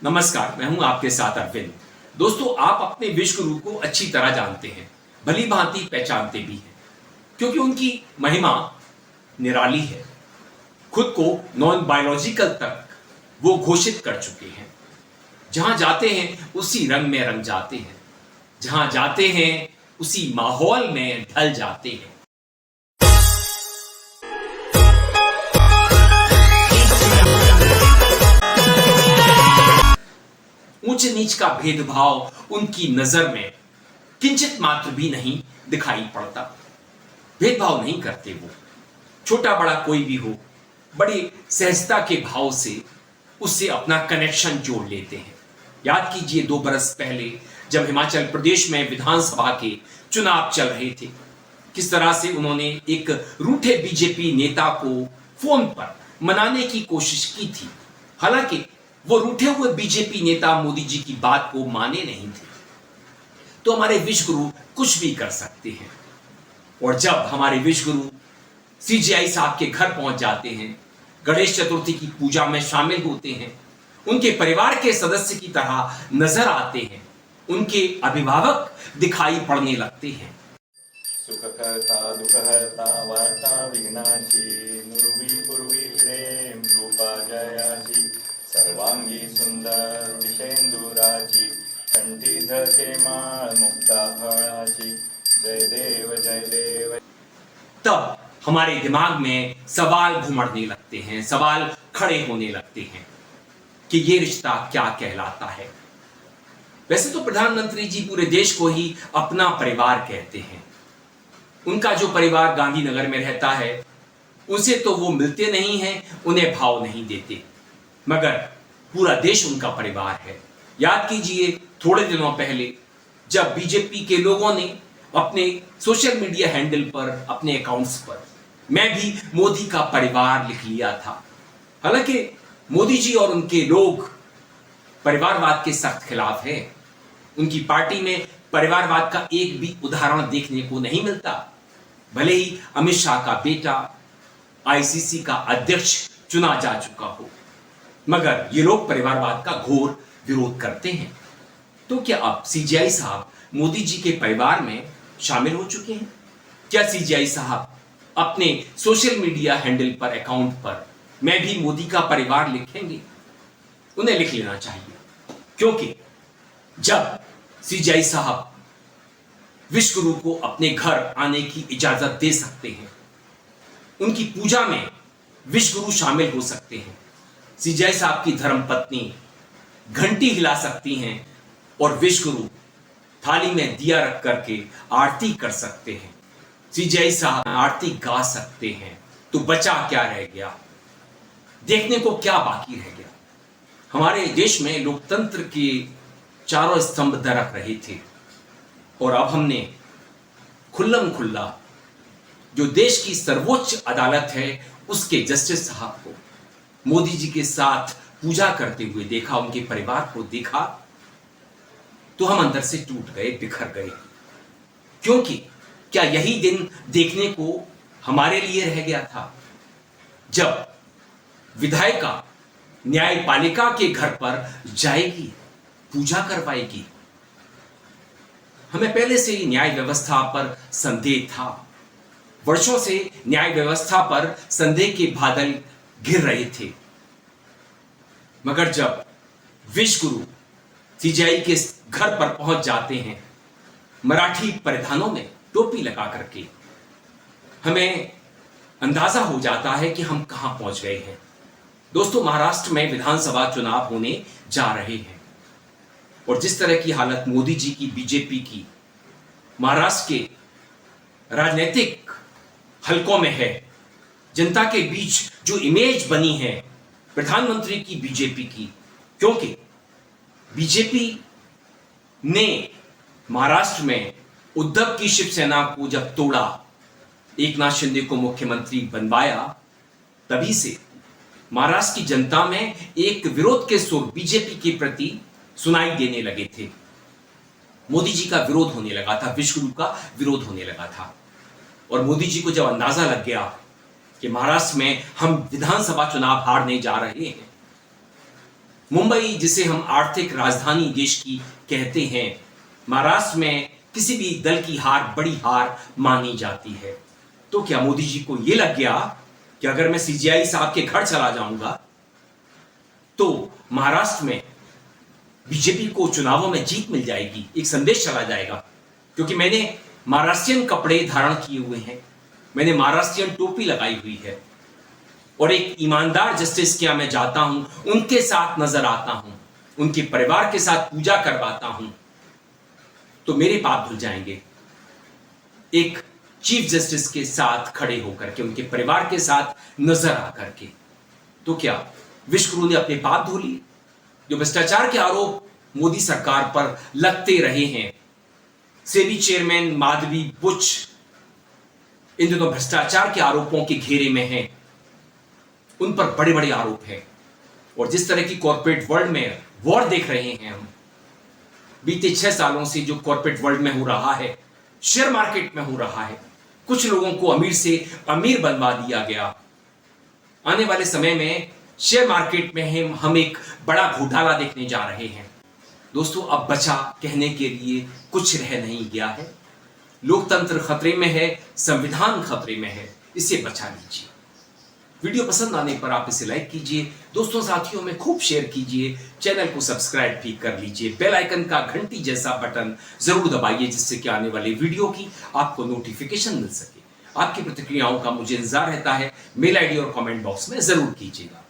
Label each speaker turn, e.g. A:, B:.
A: नमस्कार, मैं हूं आपके साथ अरविंद। दोस्तों, आप अपने विश्व गुरु को अच्छी तरह जानते हैं, भली भांति पहचानते भी हैं, क्योंकि उनकी महिमा निराली है। खुद को नॉन बायोलॉजिकल तक वो घोषित कर चुके हैं। जहां जाते हैं उसी रंग में रंग जाते हैं, जहां जाते हैं उसी माहौल में ढल जाते हैं। ऊंच नीच का भेदभाव उनकी नजर में किंचित मात्र भी नहीं दिखाई पड़ता। भेदभाव नहीं करते वो, छोटा बड़ा कोई भी हो, बड़ी सहजता के भाव से उससे अपना कनेक्शन जोड़ लेते हैं। याद कीजिए 2 बरस पहले जब हिमाचल प्रदेश में विधानसभा के चुनाव चल रहे थे, किस तरह से उन्होंने एक रूठे बीजेपी नेता को फोन पर मनाने की कोशिश की थी। हालांकि वो रूठे हुए बीजेपी नेता मोदी जी की बात को माने नहीं थे। तो हमारे विश्व गुरु कुछ भी कर सकते हैं। और जब हमारे विश्व गुरु सीजीआई साहब के घर पहुंच जाते हैं, गणेश चतुर्थी की पूजा में शामिल होते हैं, उनके परिवार के सदस्य की तरह नजर आते हैं, उनके अभिभावक दिखाई पड़ने लगते हैं।
B: सुखकर्ता दुःखहर्ता वार्ता विघ्नाची नुर्वी पूर्वी प्रेम रूपा जयाची सर्वांगी सुंदर विषेंदुराची कंठी धरते माळ मुक्ता फळाची जय देव।
A: तब हमारे दिमाग में सवाल घुमड़ने लगते हैं, सवाल खड़े होने लगते हैं कि ये रिश्ता क्या कहलाता है। वैसे तो प्रधानमंत्री जी पूरे देश को ही अपना परिवार कहते हैं। उनका जो परिवार गांधीनगर में रहता है, उनसे तो वो मिलते नहीं हैं, उन्हें भाव नहीं देते, मगर पूरा देश उनका परिवार है। याद कीजिए थोड़े दिनों पहले जब बीजेपी के लोगों ने अपने सोशल मीडिया हैंडल पर, अपने अकाउंट्स पर मैं भी मोदी का परिवार लिख लिया था। हालांकि मोदी जी और उनके लोग परिवारवाद के सख्त खिलाफ हैं। उनकी पार्टी में परिवारवाद का एक भी उदाहरण देखने को नहीं मिलता। भले ही अमित शाह का बेटा आईसीसी का अध्यक्ष चुना जा चुका हो, मगर ये लोग परिवारवाद का घोर विरोध करते हैं। तो क्या अब सीजीआई साहब मोदी जी के परिवार में शामिल हो चुके हैं? क्या सीजीआई साहब अपने सोशल मीडिया हैंडल पर, अकाउंट पर मैं भी मोदी का परिवार लिखेंगे? उन्हें लिख लेना चाहिए, क्योंकि जब सीजीआई साहब विश्व गुरु को अपने घर आने की इजाजत दे सकते हैं, उनकी पूजा में विश्व गुरु शामिल हो सकते हैं, सीजीआई साहब की धर्मपत्नी घंटी हिला सकती हैं और विश्व गुरु थाली में दिया रख करके आरती कर सकते हैं, सीजीआई साहब आरती गा सकते हैं, तो बचा क्या रह गया? देखने को क्या बाकी रह गया? हमारे देश में लोकतंत्र के चारों स्तंभ दरक रहे थे और अब हमने खुल्लम खुल्ला जो देश की सर्वोच्च अदालत है उसके जस्टिस साहब को मोदी जी के साथ पूजा करते हुए देखा, उनके परिवार को देखा, तो हम अंदर से टूट गए, बिखर गए। क्योंकि क्या यही दिन देखने को हमारे लिए रह गया था जब विधायिका न्यायपालिका के घर पर जाएगी, पूजा करवाएगी? हमें पहले से ही न्याय व्यवस्था पर संदेह था। वर्षों से न्याय व्यवस्था पर संदेह के बादल घिर रहे थे, मगर जब विश्व गुरु सीजीआई के घर पर पहुंच जाते हैं मराठी परिधानों में, टोपी लगा करके, हमें अंदाजा हो जाता है कि हम कहां पहुंच गए हैं। दोस्तों, महाराष्ट्र में विधानसभा चुनाव होने जा रहे हैं और जिस तरह की हालत मोदी जी की, बीजेपी की महाराष्ट्र के राजनीतिक हलकों में है, जनता के बीच जो इमेज बनी है प्रधानमंत्री की, बीजेपी की, क्योंकि बीजेपी ने महाराष्ट्र में उद्धव की शिवसेना को जब तोड़ा, एकनाथ शिंदे को मुख्यमंत्री बनवाया, तभी से महाराष्ट्र की जनता में एक विरोध के सुर बीजेपी के प्रति सुनाई देने लगे थे। मोदी जी का विरोध होने लगा था, विश्व गुरु का विरोध होने लगा था। और मोदी जी को जब अंदाजा लग गया कि महाराष्ट्र में हम विधानसभा चुनाव हारने जा रहे हैं, मुंबई, जिसे हम आर्थिक राजधानी देश की कहते हैं, महाराष्ट्र में किसी भी दल की हार बड़ी हार मानी जाती है। तो क्या मोदी जी को यह लग गया कि अगर मैं सीजीआई साहब के घर चला जाऊंगा तो महाराष्ट्र में बीजेपी को चुनावों में जीत मिल जाएगी, एक संदेश चला जाएगा? क्योंकि मैंने महाराष्ट्रियन कपड़े धारण किए हुए हैं, मैंने महाराष्ट्रियन टोपी लगाई हुई है और एक ईमानदार जस्टिस के यहाँ मैं जाता हूं, उनके साथ नजर आता हूं, उनके परिवार के साथ पूजा करवाता हूं, तो मेरे पाप धुल जाएंगे। एक चीफ जस्टिस के साथ खड़े होकर के, उनके परिवार के साथ नजर आकर के, तो क्या विश्वगुरु ने अपने पाप धो लिए? जो भ्रष्टाचार के आरोप मोदी सरकार पर लगते रहे हैं, सेबी चेयरमैन माधवी बुच इन दिनों भ्रष्टाचार के आरोपों के घेरे में हैं, उन पर बड़े बड़े आरोप हैं। और जिस तरह की कॉर्पोरेट वर्ल्ड में वॉर देख रहे हैं हम, बीते 6 सालों से जो कॉर्पोरेट वर्ल्ड में हो रहा है, शेयर मार्केट में हो रहा है, कुछ लोगों को अमीर से अमीर बनवा दिया गया। आने वाले समय में शेयर मार्केट में हम एक बड़ा घोटाला देखने जा रहे हैं। दोस्तों, अब बचा कहने के लिए कुछ रह नहीं गया है। लोकतंत्र खतरे में है, संविधान खतरे में है, इसे बचा लीजिए। वीडियो पसंद आने पर आप इसे लाइक कीजिए, दोस्तों साथियों में खूब शेयर कीजिए, चैनल को सब्सक्राइब भी कर लीजिए, बेल आइकन का घंटी जैसा बटन जरूर दबाइए जिससे कि आने वाले वीडियो की आपको नोटिफिकेशन मिल सके। आपकी प्रतिक्रियाओं का मुझे इंतजार रहता है, मेल आईडी और कमेंट बॉक्स में जरूर कीजिएगा।